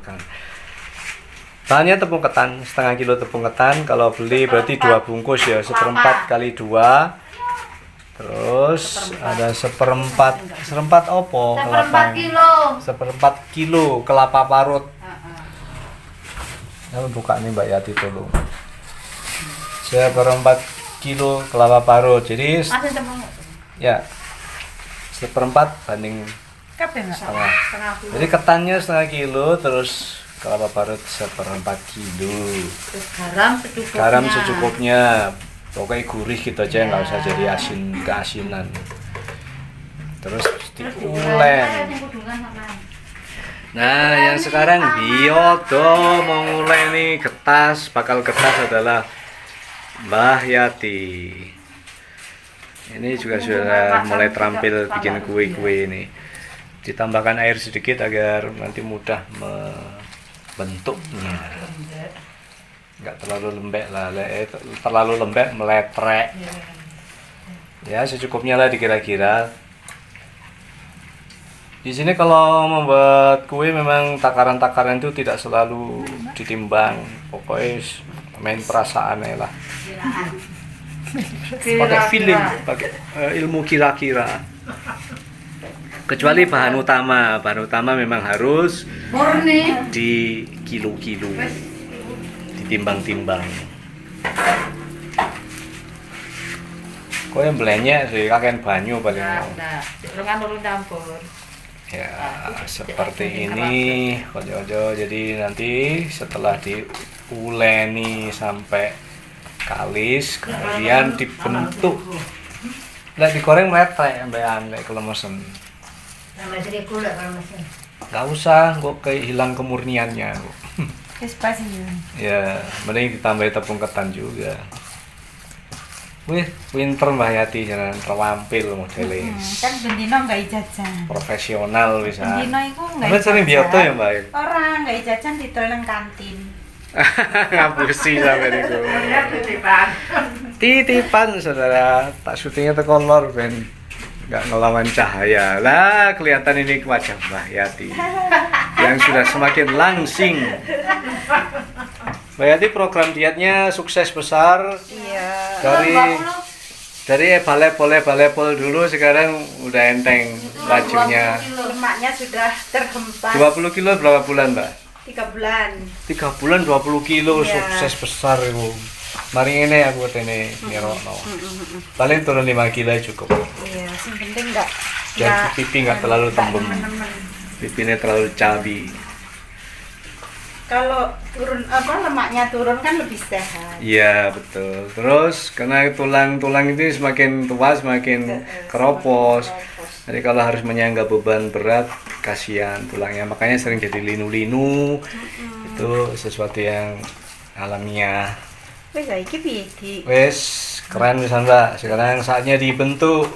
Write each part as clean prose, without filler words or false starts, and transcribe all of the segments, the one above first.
ditambahkan. Bahannya tepung ketan, setengah kilo tepung ketan. Kalau beli berarti 2 bungkus ya, 1/4 kali 2. Terus ada seperempat opo kelapa. 1/4 kilo kelapa parut. Saya buka nih Mbak Yati tolong. 1/4 kilo kelapa parut. Jadi ya 1/4 banding setengah. Jadi ketannya setengah kilo, terus kelapa parut 1/4 kilo. Terus Garam secukupnya. Pokoknya gurih gitu aja, nggak usah jadi keasinan. Terus diulen. Nah, yang sekarang Biodo mau mulai nih bakal getas adalah Mbah Yati. Ini juga sudah mulai terampil bikin kue-kue ini. Ditambahkan air sedikit agar nanti mudah membentuknya. Nggak terlalu lembek lah, terlalu lembek meleprek. Ya secukupnya lah dikira-kira. Di sini kalau membuat kue memang takaran-takaran itu tidak selalu ditimbang, pokoknya main perasaan lah. Pakai feeling, pakai ilmu kira-kira. Kecuali bahan utama memang harus di kilo-kilo. Ditimbang-timbang. Kok yang belenya sih kakek banyu paling. Ya seperti ini ojo-ojo. Jadi nanti setelah diuleni sampai kalis, kemudian dibentuk. Lah digoreng meletrek ambekan lek kelemesen. Enggak usah, kok kayak hilang kemurniannya kok. Ya, mending ditambah tepung ketan juga. Wih, pinter Mbak Yati, jangan terampil modelnya. Kan bendino nggak jajan. Profesional bisa. Bendino itu nggak jajan. Sering Biodo ya Mbak? Orang nggak jajan didol nang kantin. Ngapusi sampai itu. Titipan saudara, tak syutingnya tekolor ben nggak ngelawan cahaya. Lah kelihatan ini wajah Mbak Yati yang sudah semakin langsing. Mbak Yati program dietnya sukses besar. Iya. Dari balepol dulu sekarang udah enteng lajunya. Lemaknya sudah terhempas. 20 kilo berapa bulan Mbak? 3 bulan. 3 bulan 20 kilo, iya. Sukses besar Ibu. Mari ini aku tene ngerokno. Paling turun 5 kilo cukup. Iya, yang penting enggak. Jadi pipi enggak terlalu tembem. Pipinya terlalu cabi. Kalau turun lemaknya turun kan lebih sehat. Iya betul. Terus karena tulang itu semakin tua semakin keropos. Jadi kalau harus menyangga beban berat kasihan tulangnya. Makanya sering jadi linu-linu. Itu sesuatu yang alamiah. Wes saiki piye di? Wes keren bisa Mbak. Sekarang saatnya dibentuk.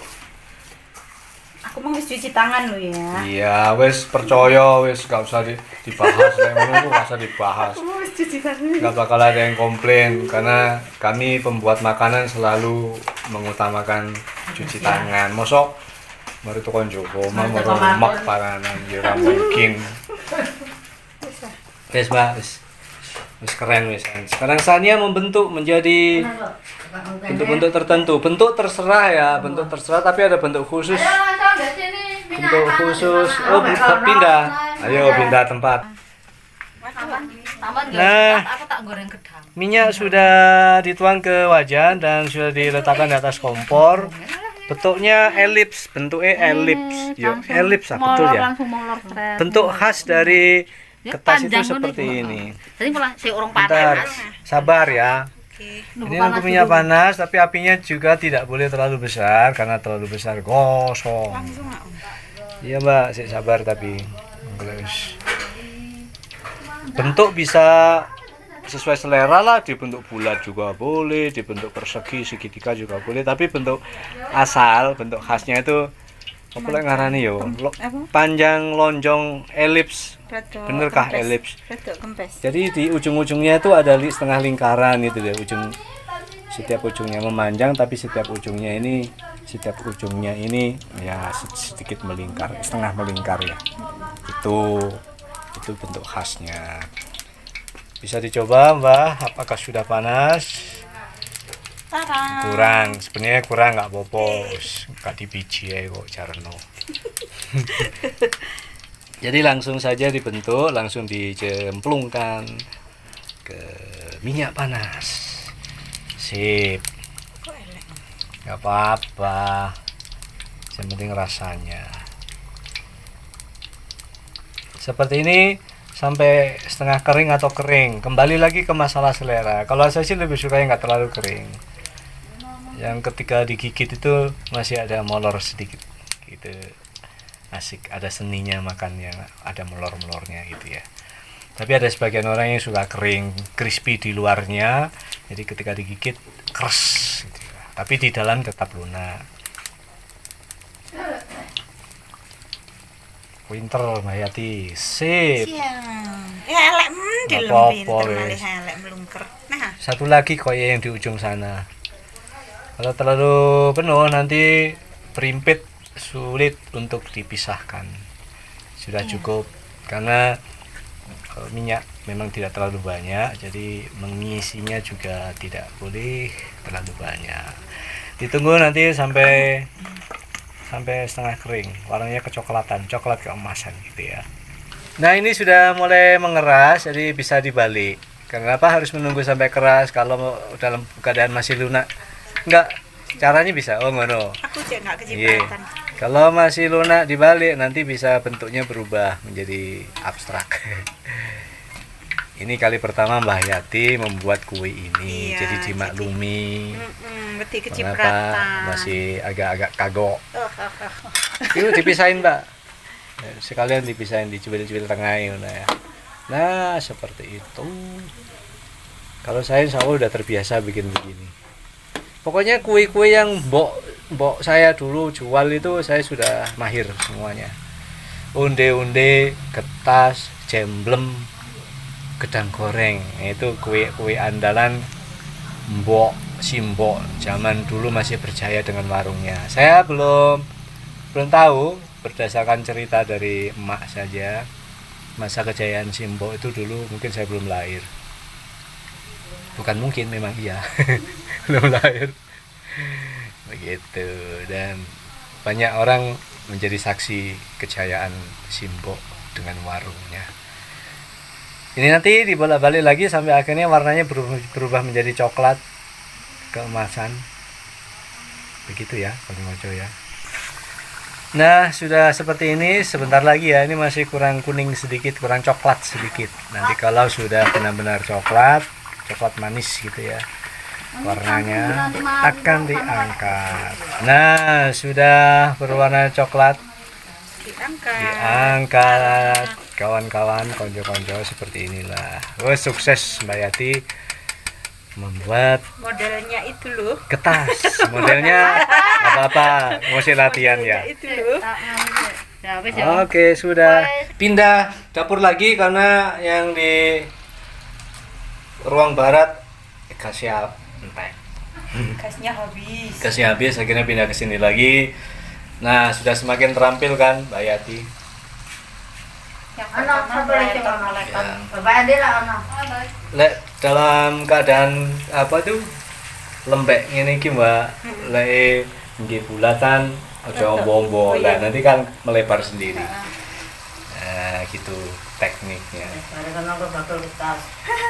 Aku mau cuci tangan lo ya. Iya, wes percaya, wes gak usah dibahas, yang itu gak usah dibahas. Aku mau cuci tangan. Gak bakal ada yang komplain karena kami pembuat makanan selalu mengutamakan cuci tangan. Mosok mari tukang Joko, mau lemak paranan, ya ora mungkin. Wes Mbak, wes keren wes. Sekarang saatnya membentuk menjadi bentuk-bentuk tertentu. Bentuk terserah ya, bentuk terserah tapi ada bentuk khusus. Bentuk khusus. Oh, pindah. Ayo pindah tempat. Nah, minyak sudah dituang ke wajan dan sudah diletakkan di atas kompor. Bentuknya elips, bentuknya elips. Yo, elips betul ya. Bentuk khas dari kertas itu seperti ini. Bentar, sabar ya. Ini aku minyak panas, tapi apinya juga tidak boleh terlalu besar karena terlalu besar gosong. Iya Mbak, sik sabar tapi. Bentuk bisa sesuai selera lah, dibentuk bulat juga boleh, dibentuk persegi, segitiga juga boleh, tapi bentuk asal, bentuk khasnya itu apa lek ngarani yo? Panjang lonjong elips. Bener kah elips? Jadi di ujung-ujungnya itu ada setengah lingkaran itu deh, setiap ujungnya memanjang tapi setiap ujungnya ini ya sedikit melingkar, setengah melingkar ya. Itu itu bentuk khasnya. Bisa dicoba Mbak, apakah sudah panas? Kurang, sebenarnya kurang nggak apa-apa, nggak dibiji ya kok jarno. Jadi langsung saja dibentuk, langsung dicemplungkan ke minyak panas. Sip. Nggak apa-apa, yang penting rasanya. Seperti ini sampai setengah kering atau kering. Kembali lagi ke masalah selera. Kalau saya sih lebih suka yang nggak terlalu kering. Yang ketika digigit itu masih ada molor sedikit gitu. Asik, ada seninya makan yang ada molor-molornya gitu ya. Tapi ada sebagian orang yang suka kering, crispy di luarnya, jadi ketika digigit keras gitu ya. Tapi di dalam tetap lunak. Pinter Mbak Yati, sip. Ya elek Nggak pinter apa-apa, malih wes. elek melungker. Nah, Satu lagi koye yang di ujung sana. Kalau terlalu penuh nanti perimpit sulit untuk dipisahkan. Sudah cukup karena minyak memang tidak terlalu banyak, jadi mengisinya juga tidak boleh terlalu banyak. Ditunggu nanti sampai setengah kering, warnanya kecoklatan, coklat keemasan gitu ya. Nah ini sudah mulai mengeras, jadi bisa dibalik. Kenapa harus menunggu sampai keras kalau dalam keadaan masih lunak? Enggak, caranya bisa. Oh ngono. aku juga nggak Iya. kecipratan. Kalau masih lunak dibalik nanti bisa bentuknya berubah menjadi abstrak. Ini kali pertama Mbah Yati membuat kue ini, Iya, jadi dimaklumi. Beti Kenapa kecipratan. masih agak-agak kagok. Oh. Itu dipisahin Mbak. Sekalian dipisahin, dicubil-cubil tengah ya. Nah seperti itu. Kalau saya insya Allah udah terbiasa bikin begini. Pokoknya kue-kue yang mbok saya dulu jual itu saya sudah mahir semuanya. Onde-onde, getas, jemblem, gedang goreng. Itu kue-kue andalan mbok simbok zaman dulu masih berjaya dengan warungnya. Saya belum tahu, berdasarkan cerita dari emak saja, masa kejayaan simbok itu dulu mungkin saya belum lahir. Bukan mungkin, memang iya. Belum lahir. Begitu. Dan banyak orang menjadi saksi kejayaan simbok dengan warungnya. Ini nanti dibolak-balik lagi sampai akhirnya warnanya berubah menjadi coklat keemasan. Begitu ya, Pak Mojo ya. Nah, sudah seperti ini, sebentar lagi ya. Ini masih kurang kuning sedikit, kurang coklat sedikit. Nanti kalau sudah benar-benar coklat manis gitu ya, warnanya akan diangkat. Nah, sudah berwarna coklat, diangkat. Kawan-kawan, konco-konco, seperti inilah. Oh, sukses Mbak Yati membuat Modelnya itu loh. getas. Modelnya apa-apa, mesti latihan ya. Itu loh. Oke, sudah pindah dapur lagi karena yang di ruang barat gasnya entek. Gasnya habis. Gasnya habis, akhirnya pindah ke sini lagi. Nah, sudah semakin terampil kan Mbak Yati? Yang Anak pertama sebelah itu meleton-meleton. Bapak Ade lah anak. Lek dalam keadaan apa tuh lembek ini ki Mbak, lek nggih bulatan aja ombo-ombo. Nah, nanti kan melebar sendiri. Nah, gitu tekniknya. Ada kan aku bakal kertas.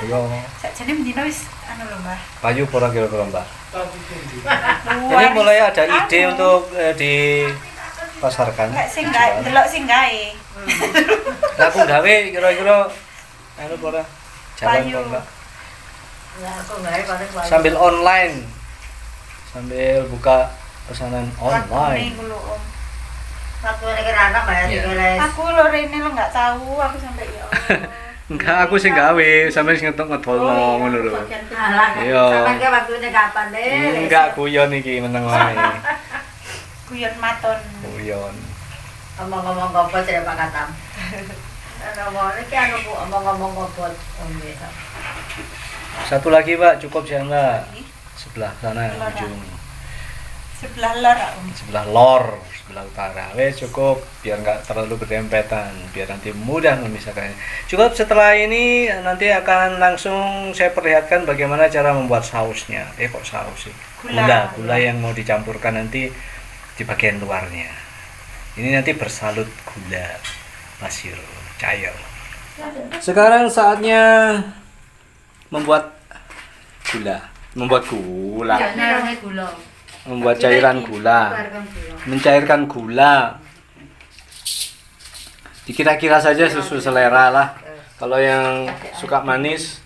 Yo, Sakjane mendino wis anu lho, Mbah. payu pura kira-kira Mbak. Ini mulai ada ide untuk dipasarkan. Enggak sing gawe, delok sing gawe. Lah aku gawe kira-kira anu pura jalan Payu. kok Mbak. Ya aku enggak paling paling. Sambil online. Sambil buka pesanan Online online. ku lho, Om. Satu lagi anak bayar Iya. 3 Aku lho rene lo enggak tahu, aku sampai ya Allah. Enggak, aku sih gawe, sampe sing ngetok-ngedolno ngono lho. Alah. Iya. Sampai ke waktunya kapan deh? Enggak guyon iki meneng wae. Guyon maton. Guyon. Ngomong-ngomong gobot ya Pak Katam. Ngomong iki anu Bu, ngomong-ngomong gobot. Bisa. Satu lagi, Pak, cukup sih Mbak. Sebelah sana ujung. Sebelah lor. sebelah utara. Cukup biar nggak terlalu berdempetan, biar nanti mudah memisahkannya. Cukup, setelah ini nanti akan langsung saya perlihatkan bagaimana cara membuat sausnya. Kok saus sih? Gula yang mau dicampurkan nanti di bagian luarnya. Ini nanti bersalut gula pasir cair. Sekarang saatnya membuat membuat cairan gula, mencairkan gula. Dikira-kira saja sesuai selera lah. Kalau yang suka manis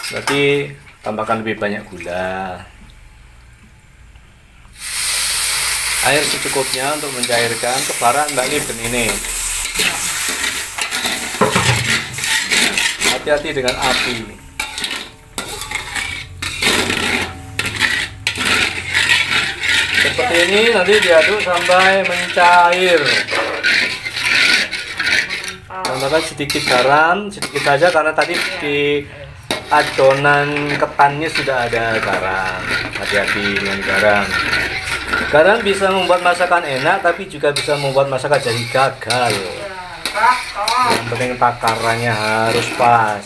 berarti tambahkan lebih banyak gula. Air secukupnya untuk mencairkan. Kebaran Mbak Liben ini. Hati-hati dengan api. Seperti ini, nanti diaduk sampai mencair. Tambahkan sedikit garam, sedikit saja karena tadi di adonan ketannya sudah ada garam. Hati-hati dengan garam. Garam bisa membuat masakan enak, tapi juga bisa membuat masakan jadi gagal. Yang penting takarannya harus pas.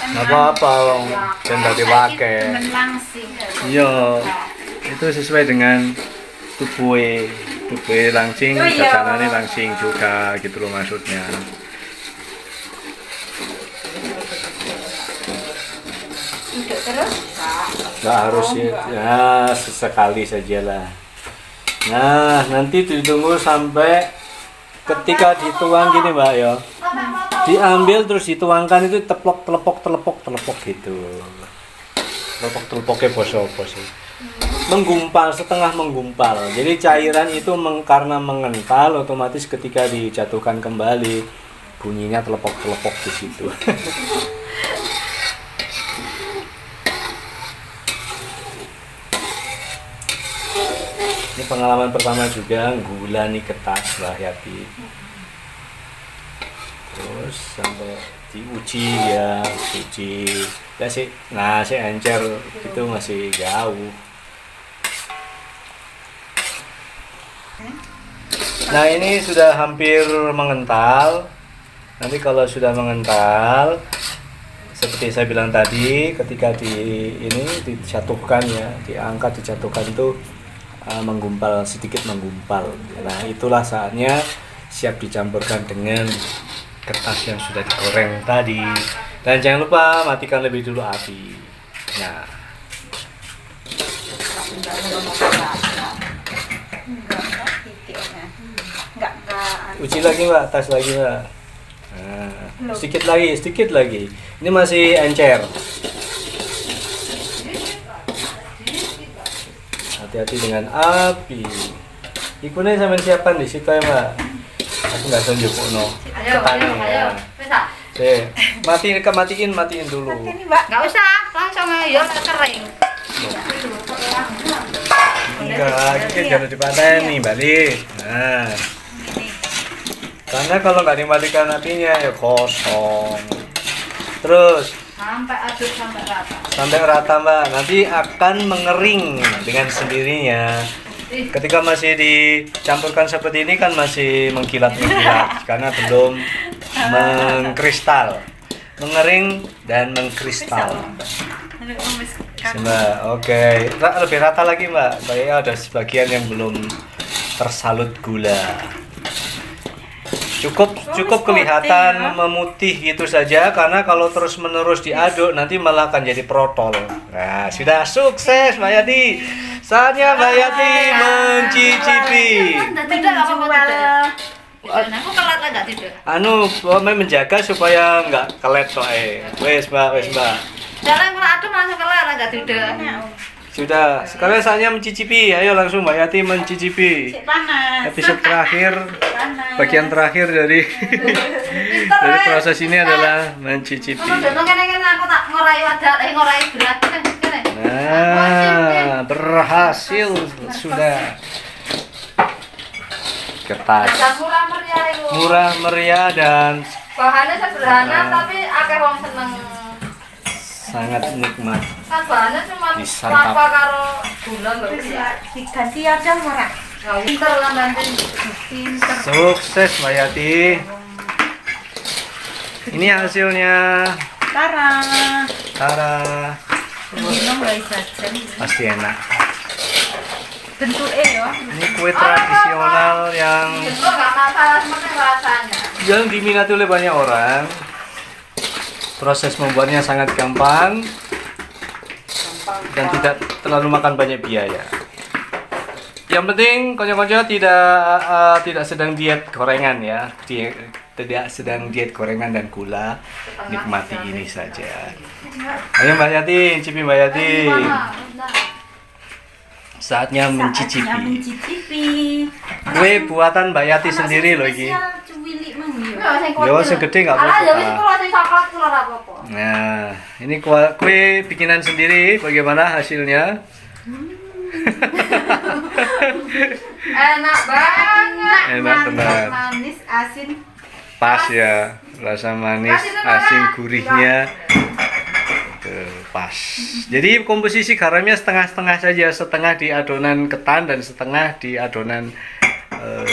Nggak apa-apa, dan tadi pakai. Iya, itu sesuai dengan tubuh langsing, jajanannya langsing juga gitu loh maksudnya. Nggak harus ya, sesekali sajalah. Nah, nanti ditunggu sampai ketika dituang gini Mbak ya. Diambil terus dituangkan itu teplok gitu. Telepoknya poso-poso. Menggumpal, setengah menggumpal. Jadi cairan itu karena mengental, otomatis ketika dijatuhkan kembali bunyinya telepok di situ. Ini pengalaman pertama juga, gula nih ketas Mbak Yati. Terus sampai diuji ya, si encer itu masih jauh. Nah, ini sudah hampir mengental. Nanti kalau sudah mengental, seperti saya bilang tadi, ketika dijatuhkan ya, diangkat dijatuhkan itu sedikit menggumpal. Nah, itulah saatnya siap dicampurkan dengan kertas yang sudah digoreng tadi. Dan jangan lupa matikan lebih dulu api. Nah, uji lagi Mbak, tes lagi Mbak. Nah, sedikit lagi. Ini masih encer. Hati-hati dengan api. Ikunnya sampai siapkan di situ ya Mbak. Aku nggak tunjuk no. Ayo. Bisa. Matiin dulu. Nggak usah, langsung ayo kering. Enggak, ini jangan dipaten nih balik. Nah, karena kalau nggak dimatikan apinya ya kosong. Terus Sampai aduk sampai rata Mbak. Nanti akan mengering dengan sendirinya. Ketika masih dicampurkan seperti ini kan masih mengkilat karena belum mengkristal, mengering dan mengkristal. Mbak, oke. Lebih rata lagi Mbak. Kayaknya ada sebagian yang belum tersalut gula. Cukup kelihatan memutih gitu saja, karena kalau terus menerus diaduk nanti malah akan jadi protol. Nah, sudah sukses Mbak Yati. Saatnya Mbak Yati mencicipi. Tidak apa-apa. Aku kelat enggak tidak? Menjaga supaya enggak kelet kok Wes Mbak. Jangan aduk langsung kelat enggak tidak? Sudah, sekarang saatnya mencicipi. Ayo langsung Mbak Yati mencicipi. Episode terakhir, bagian terakhir dari proses ini adalah mencicipi. Nah, berhasil sudah. Kertas. Murah meriah dan bahannya sederhana tapi akeh wong seneng. sangat nikmat. Kan bahannya cuma Disantap. kelapa karo gula nggak bisa. Diganti aja murah. Pinter lah nanti. Pinter. Sukses Mbak Yati. Ini hasilnya. Tara. Tara. Minum guys jajan. Pasti enak. Bentuknya ya. Ini kue tradisional yang Itu nggak masalah sebenarnya rasanya. diminati oleh banyak orang. Proses membuatnya sangat gampang dan tidak terlalu makan banyak biaya. Yang penting konco-konco tidak sedang diet gorengan ya. Tidak sedang diet gorengan dan gula. Nikmati ini saja. Ayo Mbak Yati, cipi Mbak Yati. Saatnya Saatnya mencicipi. mencicipi. Kue buatan Mbak Yati sendiri loh ini. Cuwilik mang ya. Yo, sing gede nggak Alah, apa-apa. ya wis kula sing coklat kula ora apa-apa. Nah, ini kue bikinan sendiri. Bagaimana hasilnya? Enak banget. Enak benar. Manis, asin. Pas ya, rasa manis, asin, gurihnya. Tuh, pas. Jadi komposisi garamnya setengah-setengah saja, setengah di adonan ketan dan setengah di adonan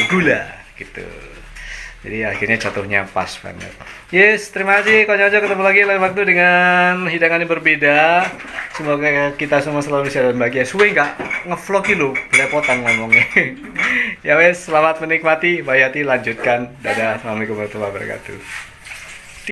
gula gitu. Jadi akhirnya jatuhnya pas banget. Yes, terima kasih konco-konco, ketemu lagi lain waktu dengan hidangan yang berbeda. Semoga kita semua selalu sehat dan bahagia. Suwe nggak ngevlog lu, belepotan ngomongnya. Ya wes, selamat menikmati. Mbak Yati lanjutkan. Dadah, assalamualaikum warahmatullahi wabarakatuh.